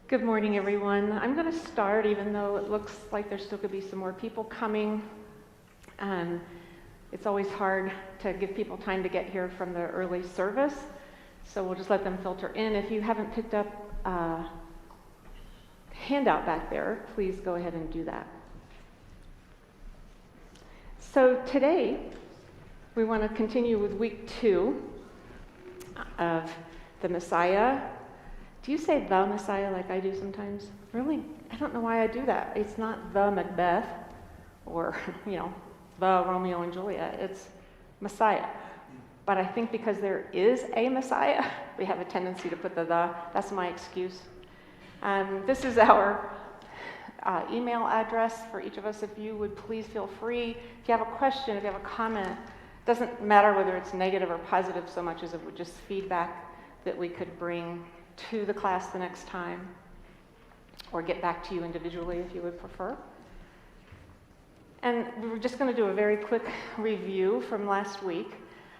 Good morning, everyone. I'm going to start, even though it looks like there's still going to be some more people coming. It's always hard to give people time to get here from the early service, so we'll just let them filter in. If you haven't picked up a handout back there, please go ahead and do that. So today, we want to continue with week 2 of the Messiah. Do you say the Messiah like I do sometimes? Really? I don't know why I do that. It's not the Macbeth or, the Romeo and Juliet. It's Messiah. But I think because there is a Messiah, we have a tendency to put the. That's my excuse. This is our email address for each of us. If you would please feel free. If you have a question, if you have a comment, it doesn't matter whether it's negative or positive so much as it would just feedback that we could bring to the class the next time, or get back to you individually if you would prefer. And we're just going to do a very quick review from last week.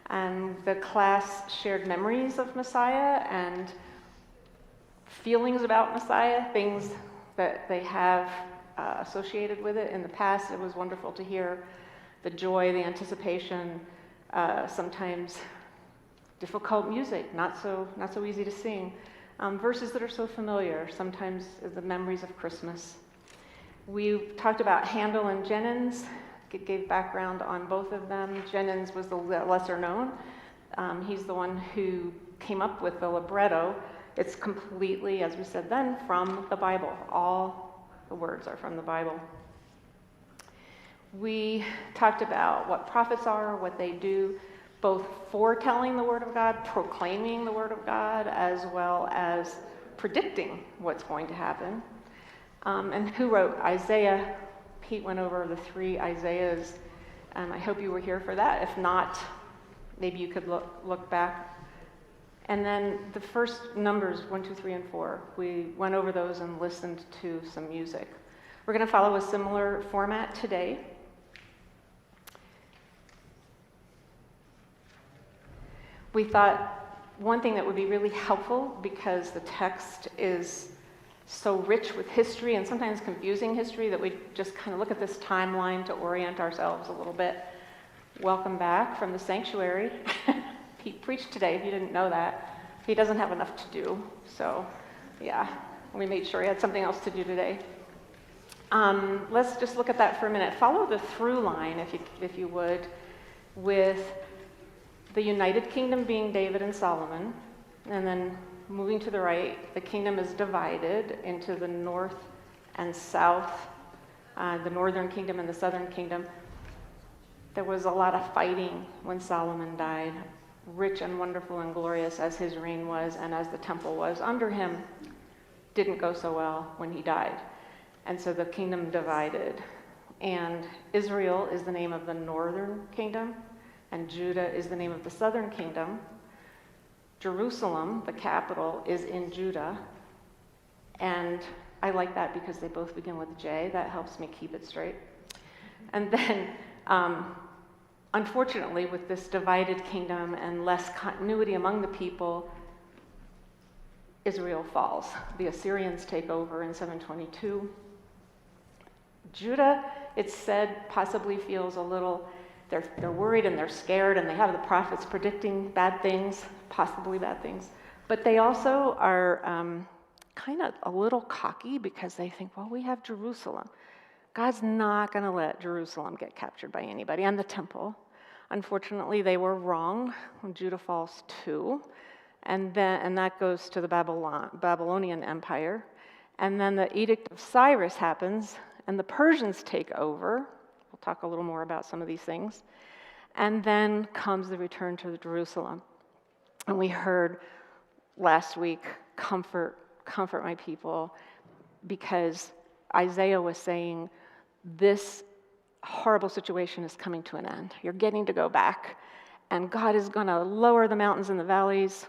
The class shared memories of Messiah and feelings about Messiah, things that they have associated with it in the past. It was wonderful to hear the joy, the anticipation, sometimes difficult music, not so easy to sing. Verses that are so familiar, sometimes the memories of Christmas. We talked about Handel and Jennens, gave background on both of them. Jennens was the lesser known. He's the one who came up with the libretto. It's completely, as we said then, from the Bible. All the words are from the Bible. We talked about what prophets are, what they do, both foretelling the Word of God, proclaiming the Word of God, as well as predicting what's going to happen. And who wrote Isaiah? Pete went over the 3 Isaiahs. I hope you were here for that. If not, maybe you could look back. And then the first numbers, 1, 2, 3, and 4, we went over those and listened to some music. We're going to follow a similar format today. We thought one thing that would be really helpful, because the text is so rich with history and sometimes confusing history, that we just kind of look at this timeline to orient ourselves a little bit. Welcome back from the sanctuary. Pete preached today, if you didn't know that. He doesn't have enough to do, so yeah, we made sure he had something else to do today. Let's just look at that for a minute. Follow the through line, if you would, with the United Kingdom being David and Solomon, and then moving to the right, the kingdom is divided into the north and south, the northern kingdom and the southern kingdom. There was a lot of fighting when Solomon died, rich and wonderful and glorious as his reign was, and as the temple was under him, didn't go so well when he died. And so the kingdom divided. And Israel is the name of the northern kingdom, and Judah is the name of the southern kingdom. Jerusalem, the capital, is in Judah. And I like that because they both begin with J. That helps me keep it straight. And then, unfortunately, with this divided kingdom and less continuity among the people, Israel falls. The Assyrians take over in 722. Judah, it's said, possibly feels a little. They're worried and they're scared, and they have the prophets predicting bad things, possibly bad things. But they also are kind of a little cocky, because they think, well, we have Jerusalem. God's not going to let Jerusalem get captured by anybody, and the temple. Unfortunately, they were wrong. Judah falls too. And that goes to the Babylonian Empire. And then the Edict of Cyrus happens, and the Persians take over. We'll talk a little more about some of these things. And then comes the return to Jerusalem. And we heard last week, comfort my people, because Isaiah was saying, this horrible situation is coming to an end. You're getting to go back. And God is going to lower the mountains and the valleys,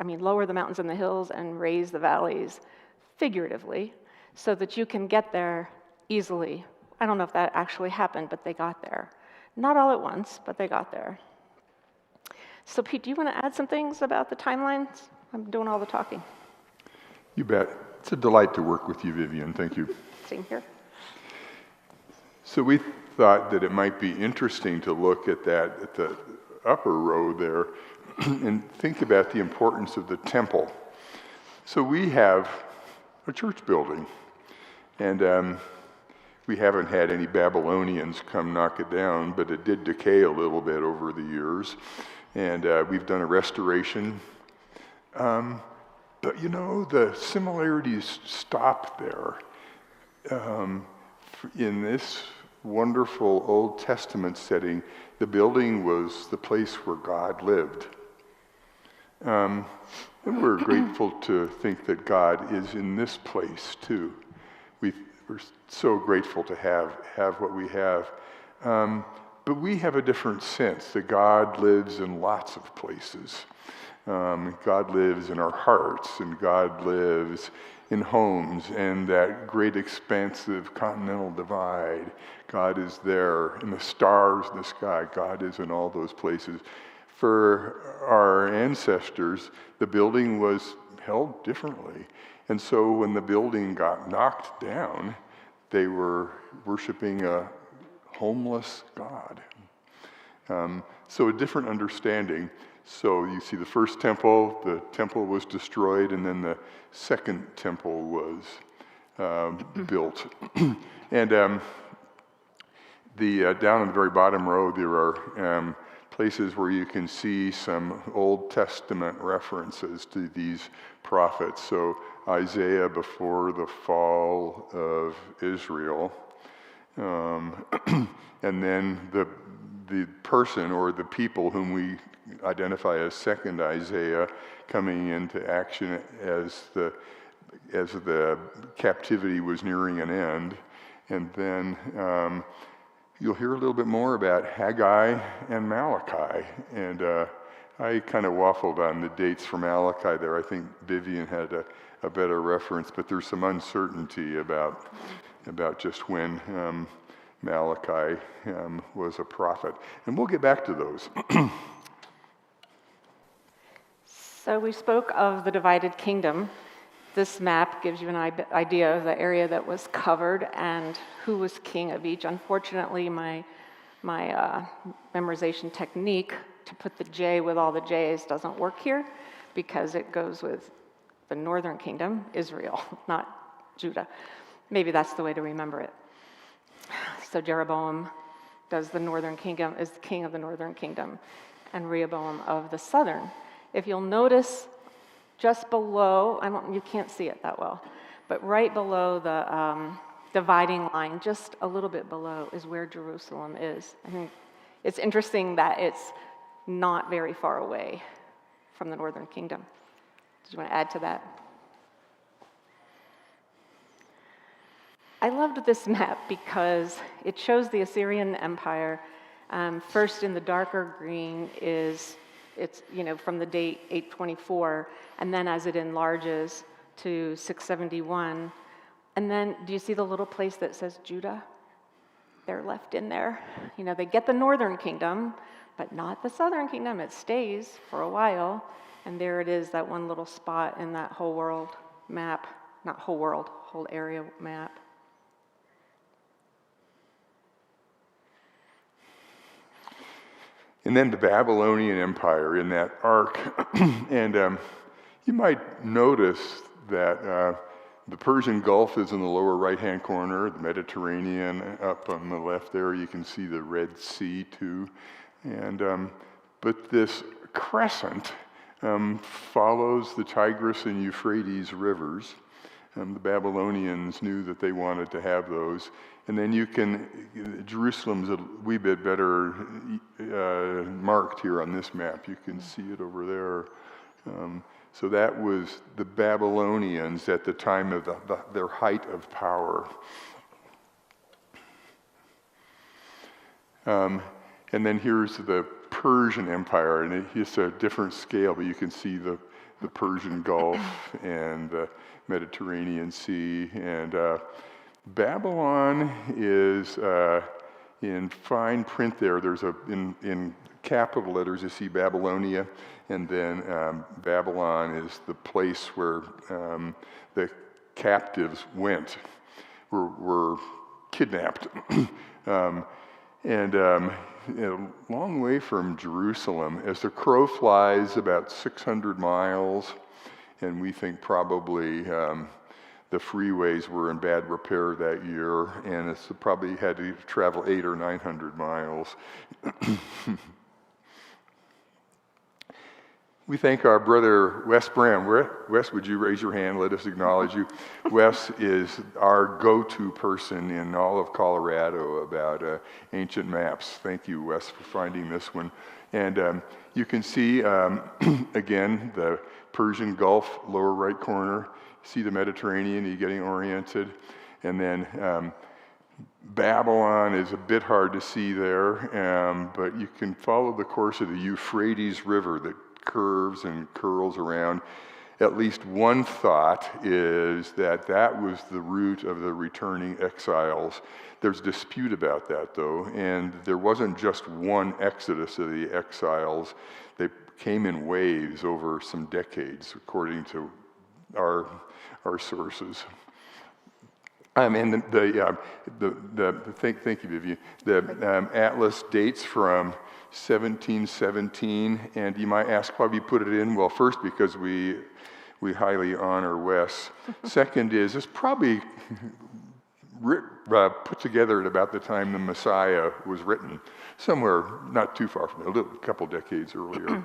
lower the mountains and the hills and raise the valleys, figuratively, so that you can get there easily. I don't know if that actually happened, but they got there. Not all at once, but they got there. So Pete, do you want to add some things about the timelines? I'm doing all the talking. You bet. It's a delight to work with you, Vivian. Thank you. Same here. So we thought that it might be interesting to look at the upper row there, and think about the importance of the temple. So we have a church building, and we haven't had any Babylonians come knock it down, but it did decay a little bit over the years, and we've done a restoration. But the similarities stop there. In this wonderful Old Testament setting, the building was the place where God lived. And we're grateful to think that God is in this place too. We're so grateful to have what we have. But we have a different sense that God lives in lots of places. God lives in our hearts, and God lives in homes, and that great expansive continental divide. God is there in the stars in the sky. God is in all those places. For our ancestors, the building was held differently. And so when the building got knocked down, they were worshiping a homeless God. So a different understanding. So you see the first temple, the temple was destroyed, and then the second temple was built. And down in the very bottom row, there are places where you can see some Old Testament references to these prophets. So Isaiah before the fall of Israel, and then the person or the people whom we identify as second Isaiah coming into action as the captivity was nearing an end. And then you'll hear a little bit more about Haggai and Malachi. And I kind of waffled on the dates for Malachi there. I think Vivian had a better reference, but there's some uncertainty about just when Malachi was a prophet. And we'll get back to those. So we spoke of the divided kingdom. This map gives you an idea of the area that was covered and who was king of each. Unfortunately, my memorization technique to put the J with all the J's doesn't work here because it goes with the northern kingdom, Israel, not Judah. Maybe that's the way to remember it. So Jeroboam does the northern kingdom, is the king of the northern kingdom, and Rehoboam of the southern. If you'll notice, just below, you can't see it that well, but right below the dividing line, just a little bit below, is where Jerusalem is. I think it's interesting that it's not very far away from the northern kingdom. Did you want to add to that? I loved this map because it shows the Assyrian Empire. First in the darker green it's from the date 824, and then as it enlarges to 671, and then do you see the little place that says Judah? They're left in there. They get the northern kingdom, but not the southern kingdom. It stays for a while, and there it is, that one little spot in that whole world map, not whole world, whole area map. And then the Babylonian Empire in that arc. And you might notice that the Persian Gulf is in the lower right-hand corner, the Mediterranean up on the left there. You can see the Red Sea too. And but this crescent follows the Tigris and Euphrates rivers. The Babylonians knew that they wanted to have those. And then Jerusalem's a wee bit better marked here on this map. You can see it over there. So that was the Babylonians at the time of their height of power. And then here's the Persian Empire, and it's a different scale, but you can see the Persian Gulf and the Mediterranean Sea. And Babylon is in fine print there. There's in capital letters you see Babylonia, and then Babylon is the place where the captives went, were kidnapped. And a long way from Jerusalem, as the crow flies about 600 miles, and we think probably the freeways were in bad repair that year, and it's probably had to travel 800 or 900 miles. We thank our brother Wes Bram. Wes, would you raise your hand? Let us acknowledge you. Wes is our go-to person in all of Colorado about ancient maps. Thank you, Wes, for finding this one. And you can see, again, the Persian Gulf, lower right corner. See the Mediterranean, you're getting oriented. And then Babylon is a bit hard to see there, but you can follow the course of the Euphrates River that curves and curls around. At least one thought is that that was the route of the returning exiles. There's dispute about that, though, and there wasn't just one exodus of the exiles. They came in waves over some decades, according to our sources. And thank you, Vivian. The atlas dates from 1717, and you might ask why we put it in. Well, first, because we highly honor Wes. Second is it's probably put together at about the time the Messiah was written, somewhere not too far from there, a couple decades earlier.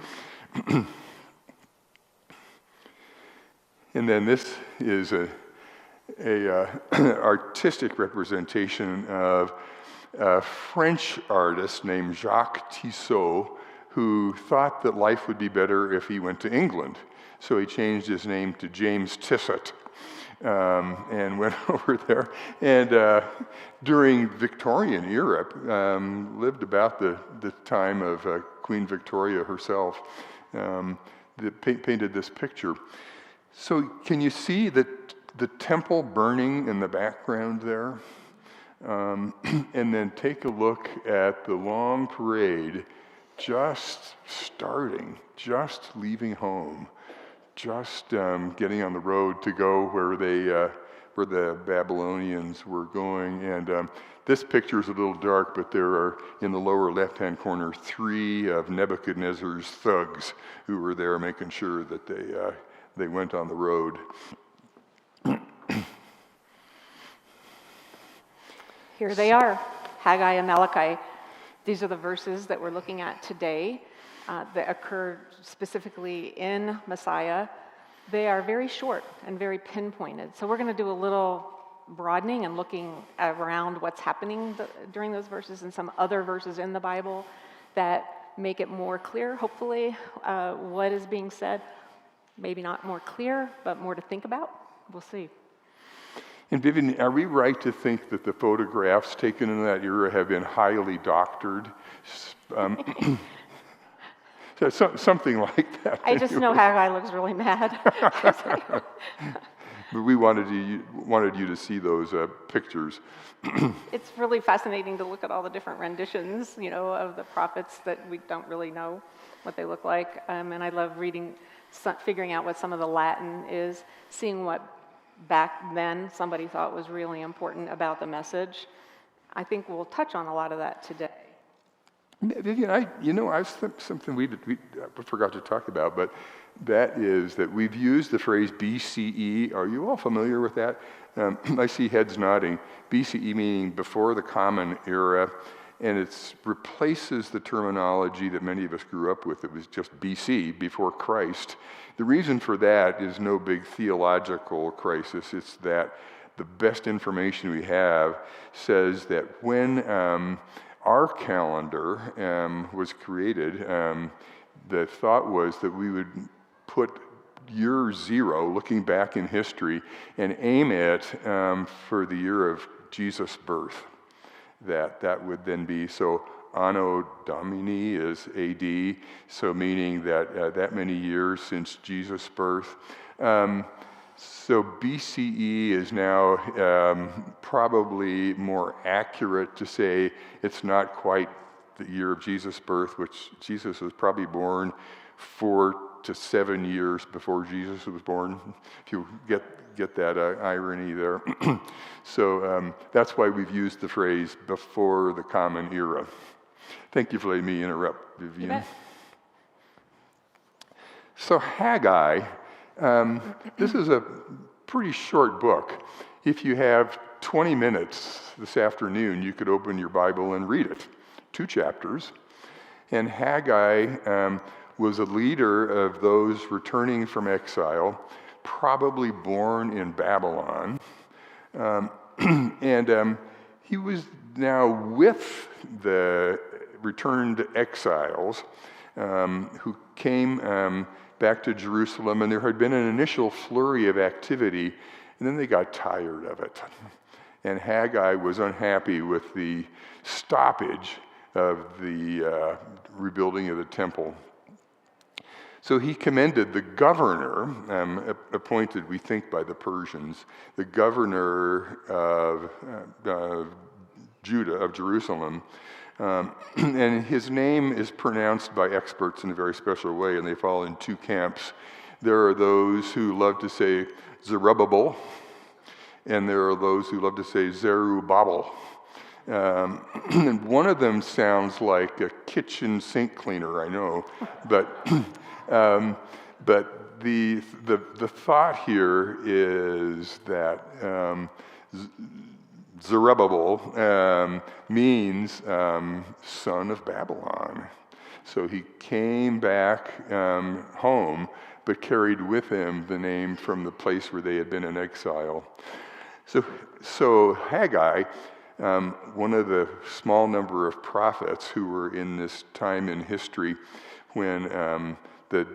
And then this is a artistic representation of a French artist named Jacques Tissot, who thought that life would be better if he went to England. So he changed his name to James Tissot and went over there. And during Victorian Europe, lived about the time of Queen Victoria herself, painted this picture. So can you see the temple burning in the background there? And then take a look at the long parade just starting, just leaving home, just getting on the road to go where the Babylonians were going. And this picture is a little dark, but there are, in the lower left-hand corner, 3 of Nebuchadnezzar's thugs who were there making sure that they went on the road. Here they are, Haggai and Malachi. These are the verses that we're looking at today that occur specifically in Messiah. They are very short and very pinpointed. So we're going to do a little broadening and looking around what's happening during those verses and some other verses in the Bible that make it more clear, hopefully, what is being said. Maybe not more clear, but more to think about. We'll see. And Vivian, are we right to think that the photographs taken in that era have been highly doctored? Something like that. I just know Haggai looks really mad. But we wanted you to see those pictures. It's really fascinating to look at all the different renditions, of the prophets that we don't really know what they look like. And I love figuring out what some of the Latin is, seeing what back then somebody thought was really important about the message. I think we'll touch on a lot of that today. Vivian, something we forgot to talk about, but that is that we've used the phrase BCE. Are you all familiar with that? I see heads nodding. BCE meaning before the Common Era, and it replaces the terminology that many of us grew up with. It was just BC, before Christ. The reason for that is no big theological crisis. It's that the best information we have says that when our calendar was created, the thought was that we would put year 0, looking back in history, and aim it for the year of Jesus' birth. That would then be, so Anno Domini is AD, so meaning that that many years since Jesus' birth. So BCE is now probably more accurate to say it's not quite the year of Jesus' birth, which Jesus was probably born to 7 years before Jesus was born, if you get that irony there. So that's why we've used the phrase before the Common Era. Thank you for letting me interrupt, Vivian. You bet. So Haggai, this is a pretty short book. If you have 20 minutes this afternoon, you could open your Bible and read it. 2 chapters. And Haggai was a leader of those returning from exile, probably born in Babylon. And he was now with the returned exiles who came back to Jerusalem, and there had been an initial flurry of activity, and then they got tired of it. And Haggai was unhappy with the stoppage of the rebuilding of the temple. So he commended the governor, appointed, we think, by the Persians, the governor of Judah, of Jerusalem, and his name is pronounced by experts in a very special way, and they fall in 2 camps. There are those who love to say Zerubbabel, and there are those who love to say Zerubbabel. And one of them sounds like a kitchen sink cleaner, I know, but the thought here is that Zerubbabel means son of Babylon. So he came back home, but carried with him the name from the place where they had been in exile. So Haggai, one of the small number of prophets who were in this time in history when the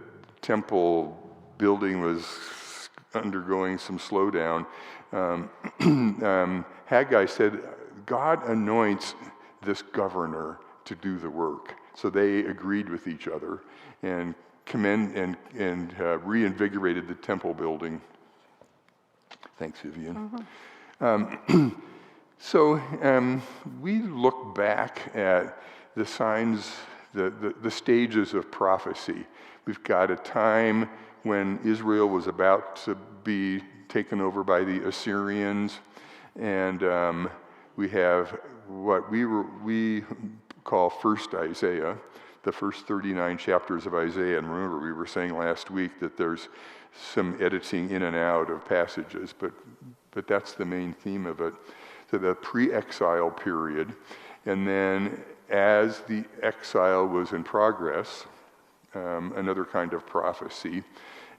temple building was undergoing some slowdown, Haggai said, God anoints this governor to do the work. So they agreed with each other and reinvigorated the temple building. Thanks, Vivian. Mm-hmm. So we look back at the signs, the stages of prophecy. We've got a time when Israel was about to be taken over by the Assyrians, and we have what we call First Isaiah, the first 39 chapters of Isaiah. And remember, we were saying last week that there's some editing in and out of passages, but that's the main theme of it. So the pre-exile period, and then as the exile was in progress, another kind of prophecy,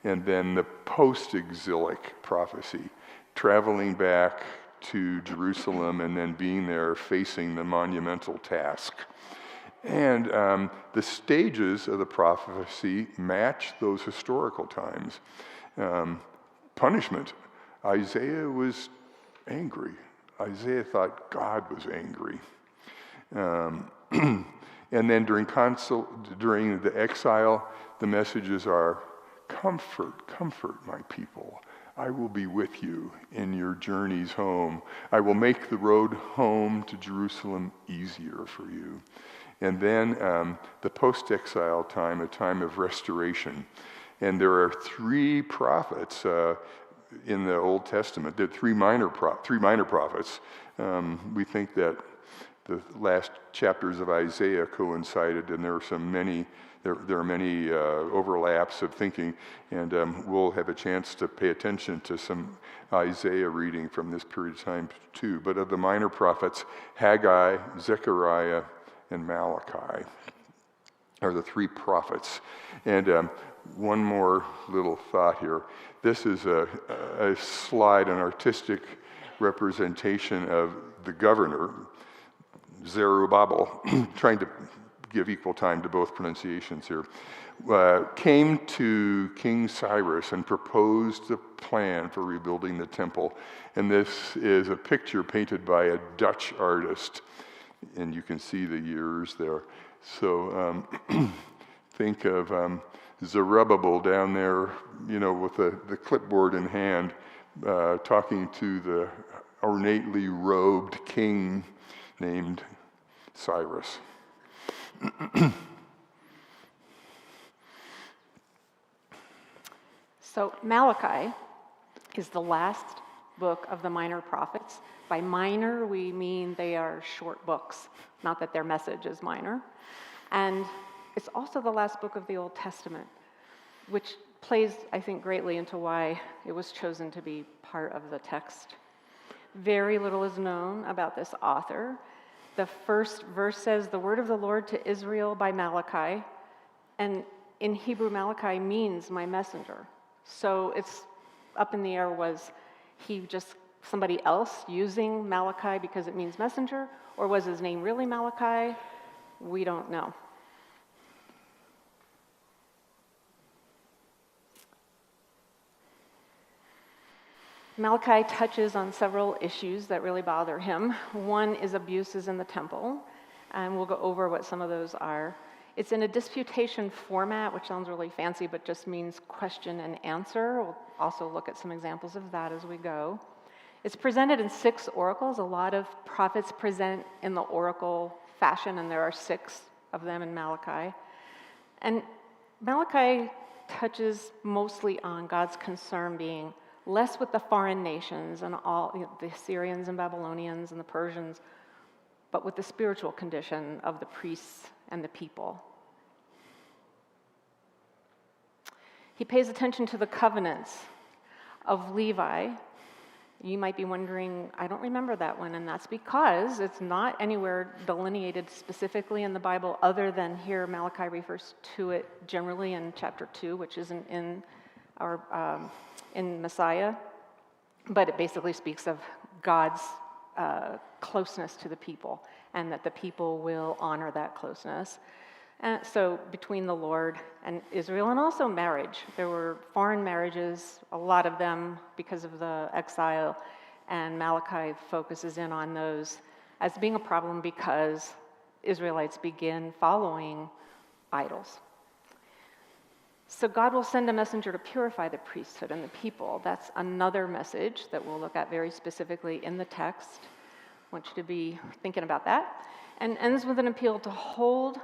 and then the post-exilic prophecy, traveling back to Jerusalem and then being there facing the monumental task. And the stages of the prophecy match those historical times. Punishment. Isaiah was angry. Isaiah thought God was angry. And then during the exile, the messages are, comfort my people. I will be with you in your journeys home. I will make the road home to Jerusalem easier for you. And then the post-exile time, a time of restoration. And there are 3 prophets in the Old Testament. There are 3 minor prophets. We think that the last chapters of Isaiah coincided, and there are many overlaps of thinking, and we'll have a chance to pay attention to some Isaiah reading from this period of time too. But of the minor prophets, Haggai, Zechariah, and Malachi are the 3 prophets. And one more little thought here. This is a slide, an artistic representation of the governor, Zerubbabel, trying to give equal time to both pronunciations here, came to King Cyrus and proposed a plan for rebuilding the temple. And this is a picture painted by a Dutch artist, and you can see the years there. So think of Zerubbabel down there, with the clipboard in hand, talking to the ornately robed king named Cyrus. So Malachi is the last book of the minor prophets. By minor, we mean they are short books, not that their message is minor. And it's also the last book of the Old Testament, which plays, I think, greatly into why it was chosen to be part of the text. Very little is known about this author. The first verse says, "The word of the Lord to Israel by Malachi." And in Hebrew, Malachi means my messenger. So it's up in the air, was he just somebody else using Malachi because it means messenger? Or was his name really Malachi? We don't know. Malachi touches on several issues that really bother him. One is abuses in the temple, and we'll go over what some of those are. It's in a disputation format, which sounds really fancy, but just means question and answer. We'll also look at some examples of that as we go. It's presented in 6 oracles. A lot of prophets present in the oracle fashion, and there are 6 of them in Malachi. And Malachi touches mostly on God's concern being less with the foreign nations and all the Assyrians and Babylonians and the Persians, but with the spiritual condition of the priests and the people. He pays attention to the covenants of Levi. You might be wondering, I don't remember that one, and that's because it's not anywhere delineated specifically in the Bible other than here Malachi refers to it generally in chapter 2, which isn't in our in Messiah, but it basically speaks of God's closeness to the people and that the people will honor that closeness. And so between the Lord and Israel, and also marriage. There were foreign marriages, a lot of them because of the exile, and Malachi focuses in on those as being a problem because Israelites begin following idols. So God will send a messenger to purify the priesthood and the people. That's another message that we'll look at very specifically in the text. I want you to be thinking about that. And ends with an appeal to hold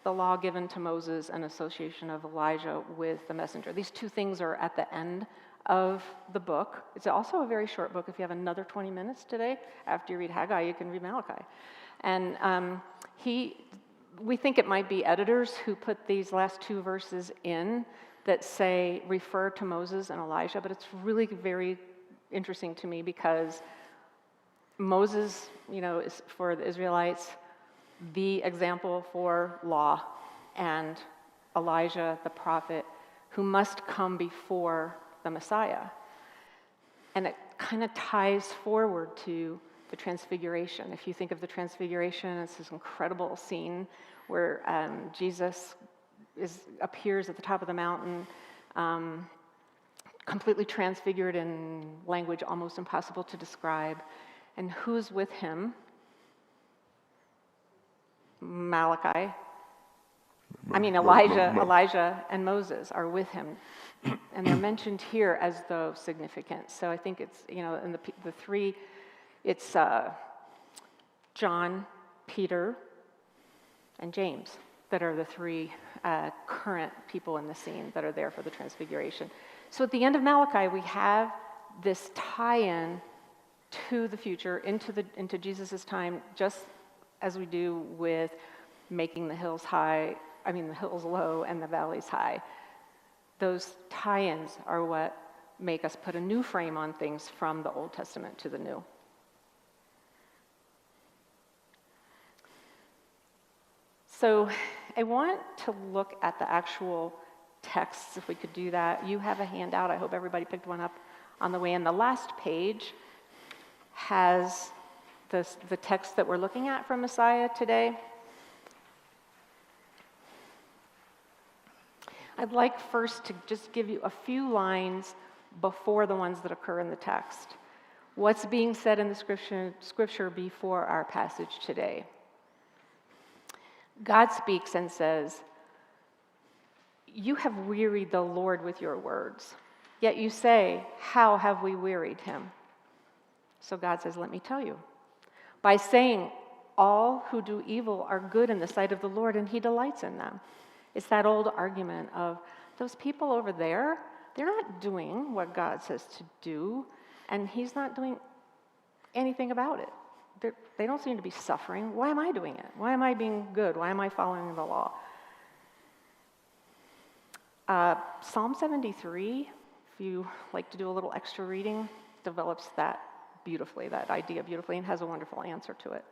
the law given to Moses and association of Elijah with the messenger. These 2 things are at the end of the book. It's also a very short book. If you have another 20 minutes today, after you read Haggai, you can read Malachi. And we think it might be editors who put these last 2 verses in that say, refer to Moses and Elijah, but it's really very interesting to me because Moses, is for the Israelites the example for law, and Elijah, the prophet, who must come before the Messiah. And it kind of ties forward to the Transfiguration. If you think of the Transfiguration, it's this incredible scene where Jesus appears at the top of the mountain, completely transfigured in language almost impossible to describe. And who's with him? Elijah and Moses are with him, and they're mentioned here as though significant. So I think it's, in the 3, it's John, Peter, and James that are the 3 current people in the scene that are there for the Transfiguration. So at the end of Malachi, we have this tie-in to the future, into Jesus' time, just as we do with making the hills low and the valleys high. Those tie-ins are what make us put a new frame on things from the Old Testament to the New. So I want to look at the actual texts, if we could do that. You have a handout. I hope everybody picked one up on the way in. The last page has the text that we're looking at from Messiah today. I'd like first to just give you a few lines before the ones that occur in the text. What's being said in the scripture before our passage today? God speaks and says, "You have wearied the Lord with your words. Yet you say, 'How have we wearied him?' So God says, 'Let me tell you. By saying, all who do evil are good in the sight of the Lord, and he delights in them.'" It's that old argument of those people over there, they're not doing what God says to do, and he's not doing anything about it. They don't seem to be suffering. Why am I doing it? Why am I being good? Why am I following the law? Psalm 73, if you like to do a little extra reading, develops that beautifully, that idea beautifully, and has a wonderful answer to it.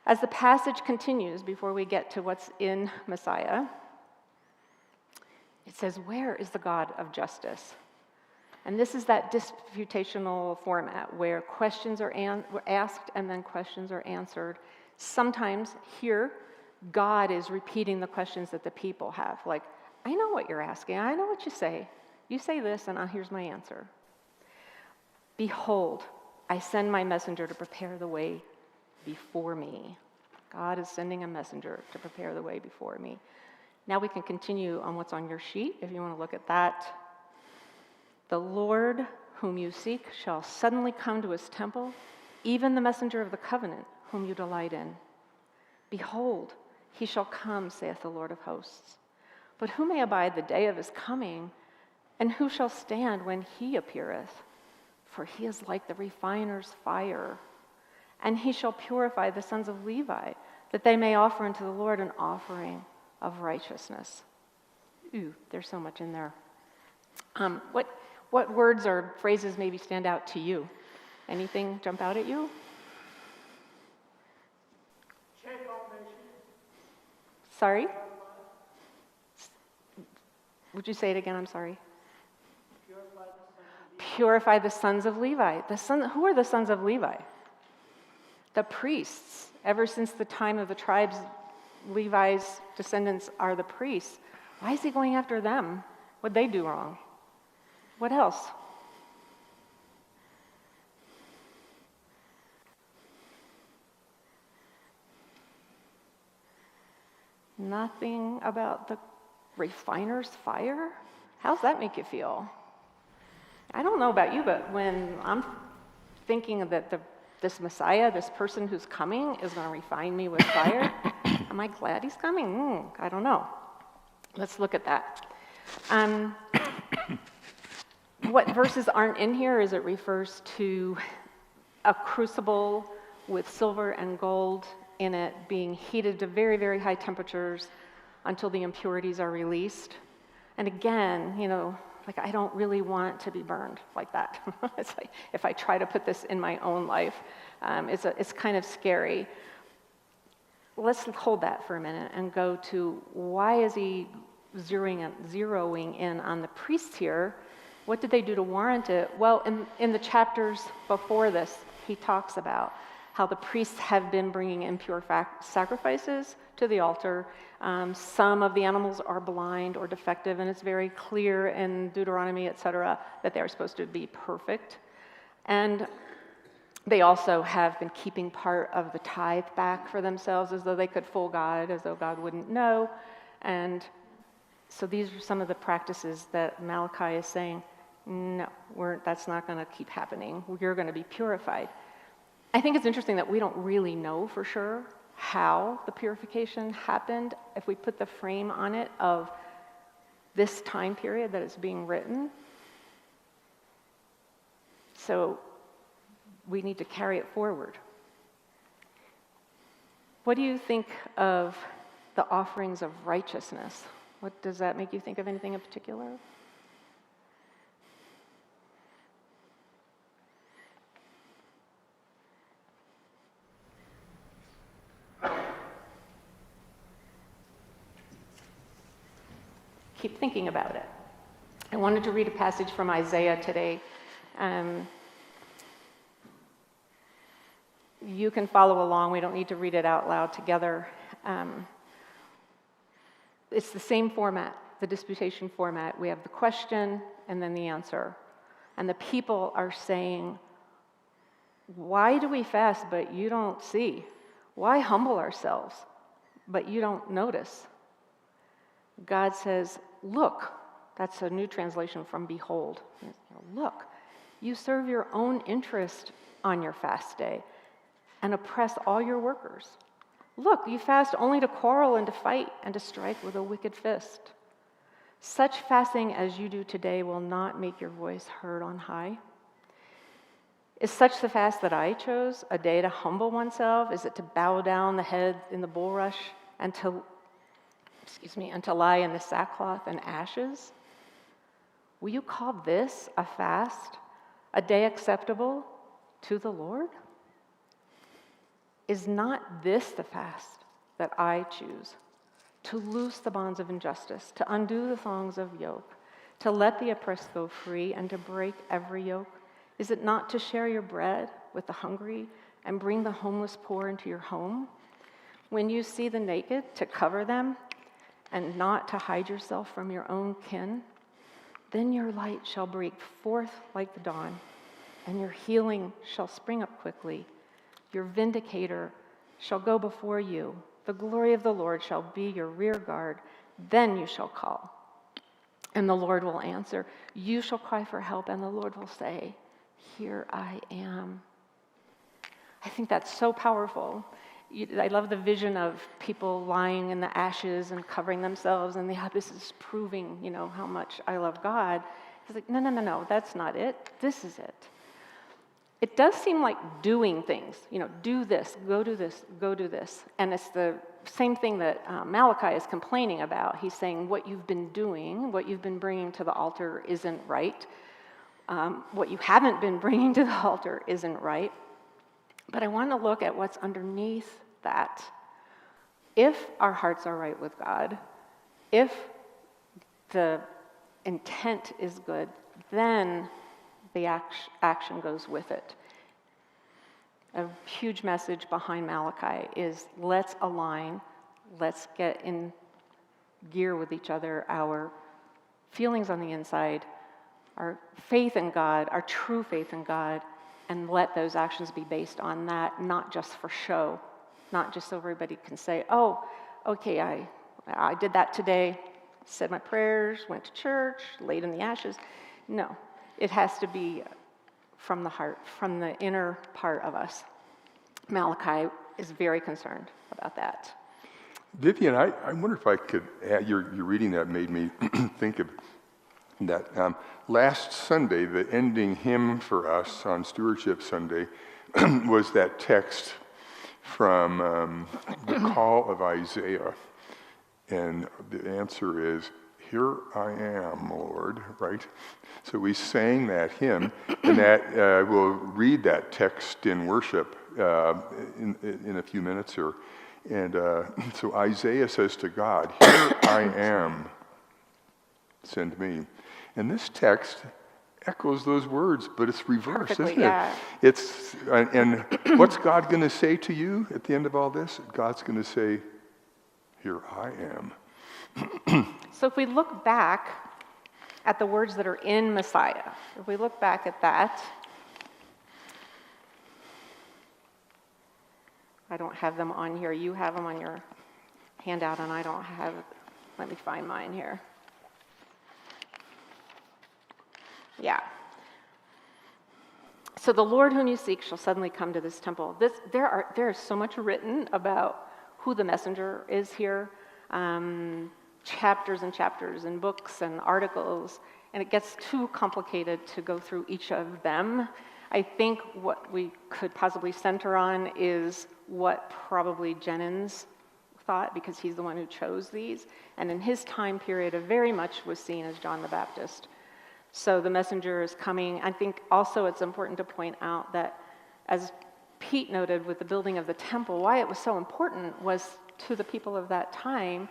As the passage continues, before we get to what's in Messiah, it says, "Where is the God of justice?" And this is that disputational format where questions are asked and then questions are answered. Sometimes here, God is repeating the questions that the people have. Like, I know what you're asking. I know what you say. You say this, and here's my answer. "Behold, I send my messenger to prepare the way before me." God is sending a messenger to prepare the way before me. Now we can continue on what's on your sheet if you want to look at that. "The Lord whom you seek shall suddenly come to his temple, even the messenger of the covenant whom you delight in. Behold, he shall come, saith the Lord of hosts. But who may abide the day of his coming, and who shall stand when he appeareth? For he is like the refiner's fire. And he shall purify the sons of Levi, that they may offer unto the Lord an offering of righteousness." Ooh, there's so much in there. What words or phrases maybe stand out to you? Anything jump out at you? Sorry? Would you say it again? I'm sorry. Purify the sons of Levi. Who are the sons of Levi? The priests. Ever since the time of the tribes, Levi's descendants are the priests. Why is he going after them? What'd they do wrong? What else? Nothing about the refiner's fire? How's that make you feel? I don't know about you, but when I'm thinking that this Messiah, this person who's coming, is going to refine me with fire, am I glad he's coming? I don't know. Let's look at that. What verses aren't in here is it refers to a crucible with silver and gold in it being heated to very, very high temperatures until the impurities are released. And again, like I don't really want to be burned like that. It's like if I try to put this in my own life, it's kind of scary. Let's hold that for a minute and go to why is he zeroing in on the priests here? What did they do to warrant it? Well, in the chapters before this, he talks about how the priests have been bringing impure sacrifices to the altar. Some of the animals are blind or defective, and it's very clear in Deuteronomy, etc., that they're supposed to be perfect. And they also have been keeping part of the tithe back for themselves as though they could fool God, as though God wouldn't know. And so these are some of the practices that Malachi is saying, no, that's not going to keep happening. You're going to be purified. I think it's interesting that we don't really know for sure how the purification happened if we put the frame on it of this time period that it's being written. So we need to carry it forward. What do you think of the offerings of righteousness? What does that make you think of? Anything in particular? Keep thinking about it. I wanted to read a passage from Isaiah today. You can follow along. We don't need to read it out loud together. It's the same format, the disputation format. We have the question and then the answer. And the people are saying, why do we fast but you don't see? Why humble ourselves but you don't notice? God says, look. That's a new translation from behold. Look, you serve your own interest on your fast day and oppress all your workers. Look, you fast only to quarrel and to fight and to strike with a wicked fist. Such fasting as you do today will not make your voice heard on high. Is such the fast that I chose, a day to humble oneself? Is it to bow down the head in the bulrush and to lie in the sackcloth and ashes? Will you call this a fast, a day acceptable to the Lord? Is not this the fast that I choose? To loose the bonds of injustice, to undo the thongs of yoke, to let the oppressed go free, and to break every yoke? Is it not to share your bread with the hungry and bring the homeless poor into your home? When you see the naked, to cover them and not to hide yourself from your own kin? Then your light shall break forth like the dawn, and your healing shall spring up quickly. Your vindicator shall go before you. The glory of the Lord shall be your rear guard. Then you shall call, and the Lord will answer. You shall cry for help, and the Lord will say, here I am. I think that's so powerful. I love the vision of people lying in the ashes and covering themselves, and this is proving, how much I love God. It's like, no, that's not it. This is it. It does seem like doing things, do this, go do this, go do this. And it's the same thing that Malachi is complaining about. He's saying what you've been doing, what you've been bringing to the altar isn't right. What you haven't been bringing to the altar isn't right. But I want to look at what's underneath that. If our hearts are right with God, if the intent is good, then the action goes with it. A huge message behind Malachi is let's align, let's get in gear with each other, our feelings on the inside, our faith in God, our true faith in God, and let those actions be based on that, not just for show, not just so everybody can say, oh, okay, I did that today, said my prayers, went to church, laid in the ashes. No. It has to be from the heart, from the inner part of us. Malachi is very concerned about that. Vivian, I wonder if I could add, your reading that made me think of that. Last Sunday, the ending hymn for us on Stewardship Sunday was that text from the call of Isaiah. And the answer is, here I am, Lord, right? So we sang that hymn, and that we'll read that text in worship in a few minutes here. And so Isaiah says to God, here I am, send me. And this text echoes those words, but it's reversed, isn't it? It's and what's God going to say to you at the end of all this? God's going to say, here I am. So if we look back at the words that are in Messiah, if we look back at that, I don't have them on here. You have them on your handout, and I don't have, let me find mine here. Yeah. So the Lord whom you seek shall suddenly come to this temple. There is so much written about who the messenger is here. Chapters and chapters and books and articles, and it gets too complicated to go through each of them. I think what we could possibly center on is what probably Jennings thought, because he's the one who chose these, and in his time period, it very much was seen as John the Baptist. So the messenger is coming. I think also it's important to point out that, as Pete noted with the building of the temple, why it was so important was to the people of that time,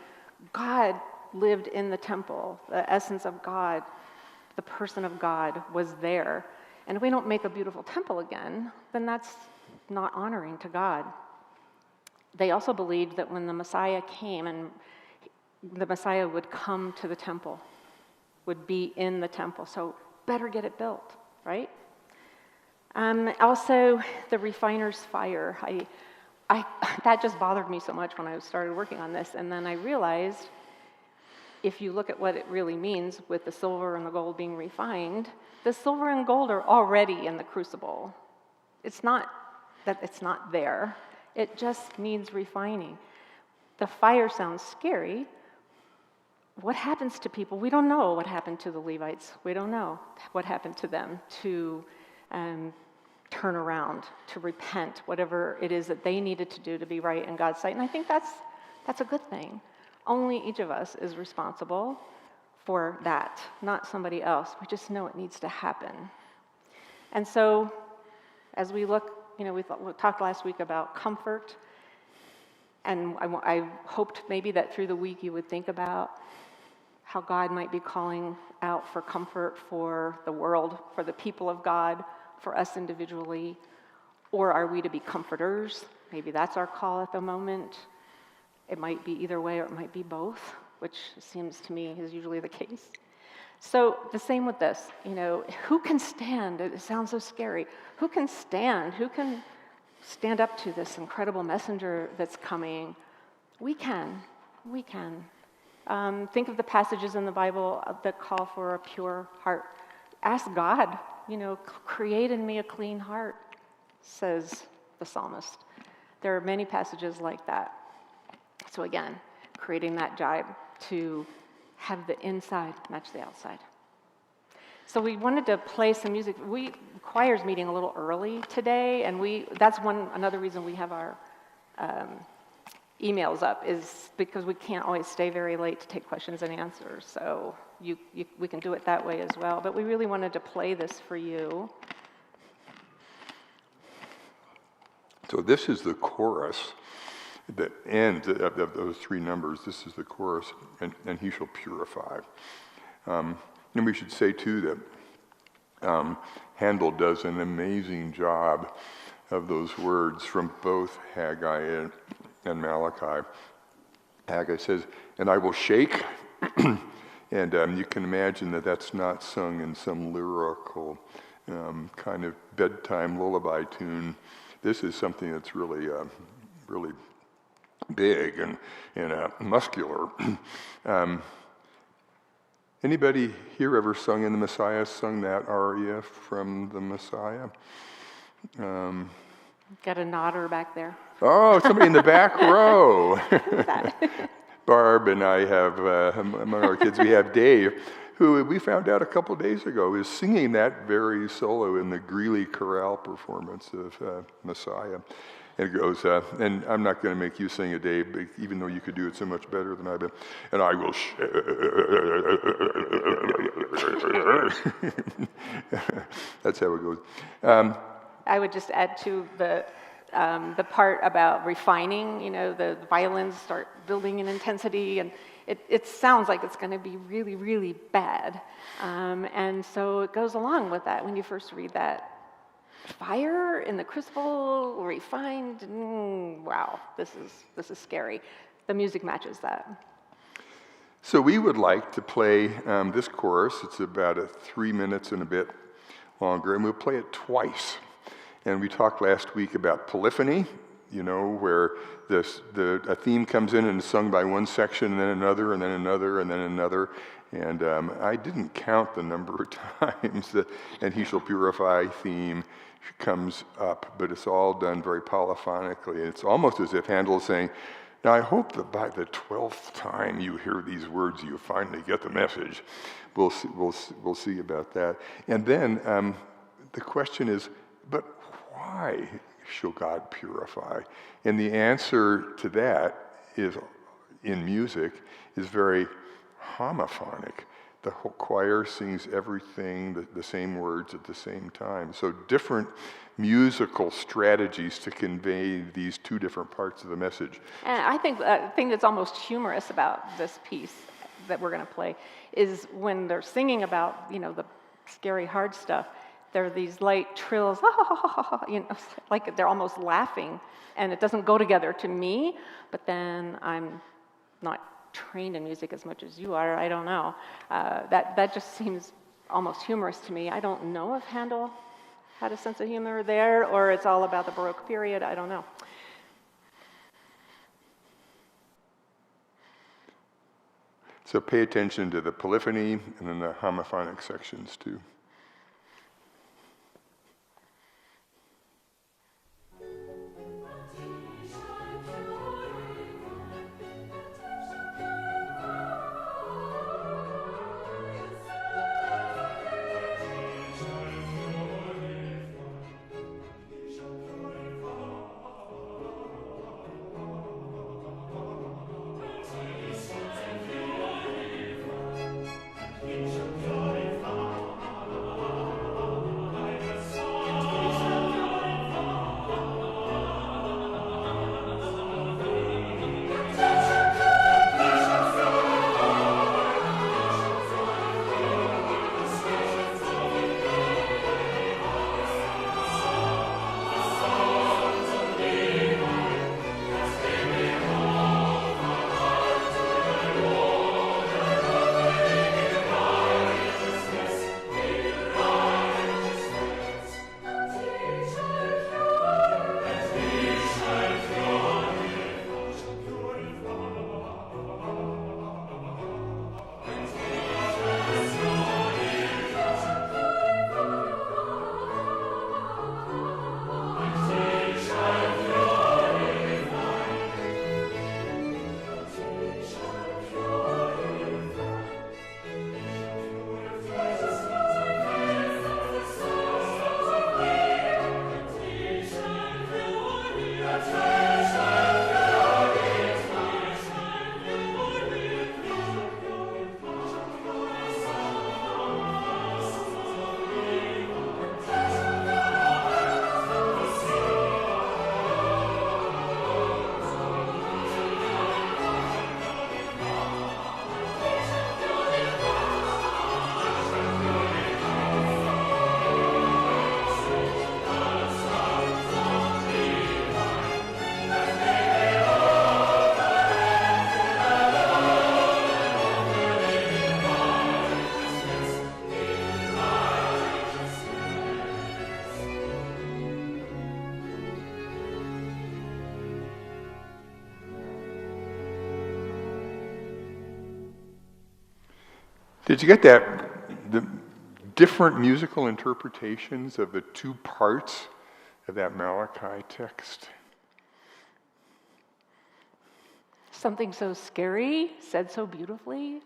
God lived in the temple. The essence of God, the person of God was there. And if we don't make a beautiful temple again, then that's not honoring to God. They also believed that when the Messiah came, and the Messiah would come to the temple, would be in the temple. So better get it built, right? Also, the refiner's fire. That just bothered me so much when I started working on this, and then I realized if you look at what it really means with the silver and the gold being refined, the silver and gold are already in the crucible. It's not that it's not there. It just needs refining. The fire sounds scary, what happens to people? We don't know what happened to the Levites. We don't know what happened to them to turn around, to repent, whatever it is that they needed to do to be right in God's sight. And I think that's a good thing. Only each of us is responsible for that, not somebody else. We just know it needs to happen. And so as we look, we talked last week about comfort, and I hoped maybe that through the week you would think about how God might be calling out for comfort for the world, for the people of God, for us individually. Or are we to be comforters? Maybe that's our call at the moment. It might be either way, or it might be both, which seems to me is usually the case. So the same with this, who can stand? It sounds so scary. Who can stand? Who can stand up to this incredible messenger that's coming? We can. Think of the passages in the Bible that call for a pure heart. Ask God, create in me a clean heart, says the psalmist. There are many passages like that. So again, creating that jibe to have the inside match the outside. So we wanted to play some music. Choir's meeting a little early today, and that's another reason we have our emails up, is because we can't always stay very late to take questions and answers. So we can do it that way as well. But we really wanted to play this for you. So this is the chorus. The end of those three numbers, this is the chorus, and he shall purify. And we should say, too, that Handel does an amazing job of those words from both Haggai and Malachi. Haggai says, and I will shake, and you can imagine that that's not sung in some lyrical kind of bedtime lullaby tune. This is something that's really big and muscular. Anybody here ever sung in the Messiah, sung that aria from the Messiah? Got a nodder back there. Oh, somebody in the back row. Barb and I have, among our kids, we have Dave, who we found out a couple days ago is singing that very solo in the Greeley Chorale performance of Messiah. And it goes, and I'm not going to make you sing it, Dave, even though you could do it so much better than I do. And I will That's how it goes. I would just add to the part about refining. The violins start building in intensity, and it sounds like it's going to be really, really bad. And so it goes along with that when you first read that. Fire in the crucible, refined. Wow, this is scary. The music matches that. So we would like to play this chorus. It's about 3 minutes and a bit longer, and we'll play it twice. And we talked last week about polyphony, where a theme comes in and is sung by one section, and then another, and then another, and then another. And I didn't count the number of times that "and he shall purify" theme comes up, but it's all done very polyphonically. It's almost as if Handel is saying, now I hope that by the 12th time you hear these words, you finally get the message. We'll see about that. And then the question is, but why shall God purify? And the answer to that is, in music, is very homophonic. The whole choir sings everything, the same words at the same time. So different musical strategies to convey these two different parts of the message. And I think the thing that's almost humorous about this piece that we're going to play is when they're singing about, the scary hard stuff, there are these light trills, like they're almost laughing, and it doesn't go together to me, but then I'm not trained in music as much as you are, I don't know. That just seems almost humorous to me. I don't know if Handel had a sense of humor there, or it's all about the Baroque period, I don't know. So pay attention to the polyphony and then the homophonic sections too. Did you get that? The different musical interpretations of the two parts of that Malachi text. Something so scary, said so beautifully.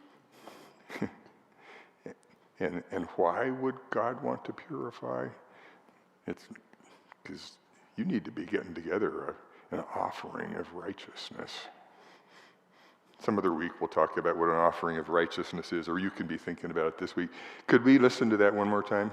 And why would God want to purify? It's because you need to be getting together an offering of righteousness. Some other week we'll talk about what an offering of righteousness is, or you can be thinking about it this week. Could we listen to that one more time?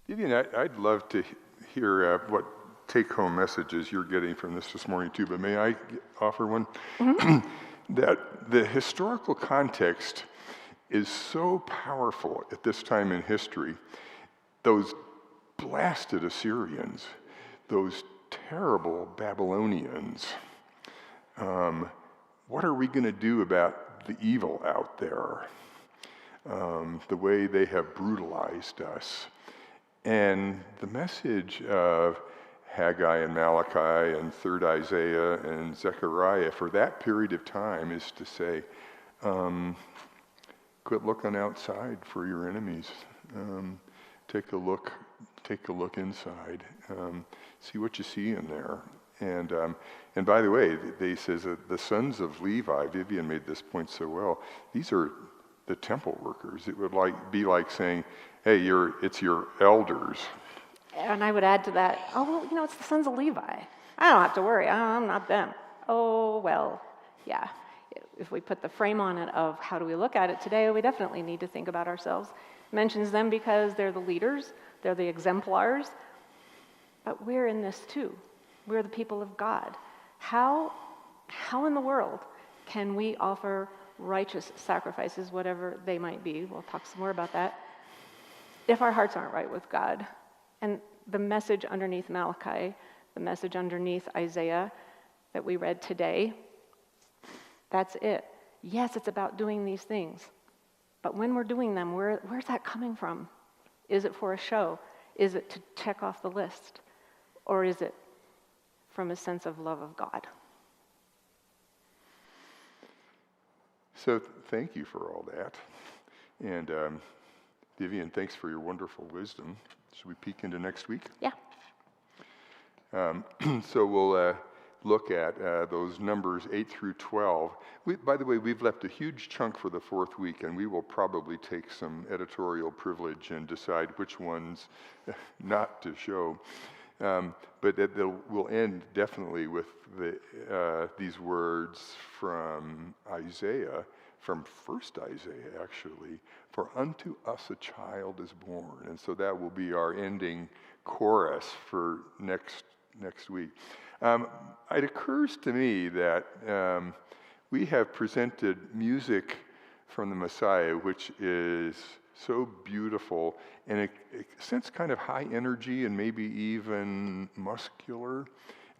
Vivian, I'd love to hear what take-home messages you're getting from this morning too, but may I offer one? Mm-hmm. That the historical context is so powerful at this time in history. Those blasted Assyrians, those terrible Babylonians, what are we going to do about the evil out there? The way they have brutalized us. And the message of Haggai and Malachi and 3rd Isaiah and Zechariah for that period of time is to say, quit looking outside for your enemies. Take a look inside. See what you see in there. And by the way, they says that the sons of Levi, Vivian made this point so well, these are the temple workers. It would be like saying, hey, it's your elders. And I would add to that, it's the sons of Levi. I don't have to worry. I'm not them. Oh, well, yeah. If we put the frame on it of how do we look at it today, we definitely need to think about ourselves. Mentions them because they're the leaders, they're the exemplars, but we're in this too. We're the people of God. How in the world can we offer righteous sacrifices, whatever they might be? We'll talk some more about that. If our hearts aren't right with God. And the message underneath Malachi, the message underneath Isaiah that we read today, that's it. Yes, it's about doing these things. But when we're doing them, where's that coming from? Is it for a show? Is it to check off the list? Or is it from a sense of love of God? So thank you for all that. And Vivian, thanks for your wonderful wisdom. Should we peek into next week? Yeah. So we'll look at those numbers 8 through 12. By the way, we've left a huge chunk for the fourth week, and we will probably take some editorial privilege and decide which ones not to show. But we'll end definitely with these words from Isaiah, from first Isaiah actually, for unto us a child is born. And so that will be our ending chorus for next week. It occurs to me that we have presented music from the Messiah, which is so beautiful and a sense kind of high energy and maybe even muscular. And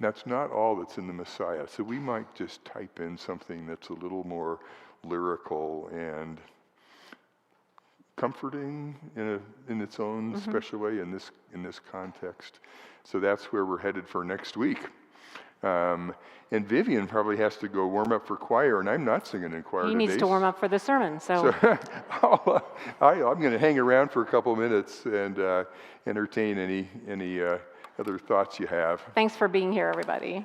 that's not all that's in the Messiah. So we might just type in something that's a little more lyrical and comforting in its own special way in this context. So that's where we're headed for next week. And Vivian probably has to go warm up for choir, and I'm not singing in choir He today. needs to warm up for the sermon, so. I'm going to hang around for a couple minutes and entertain any other thoughts you have. Thanks for being here, everybody.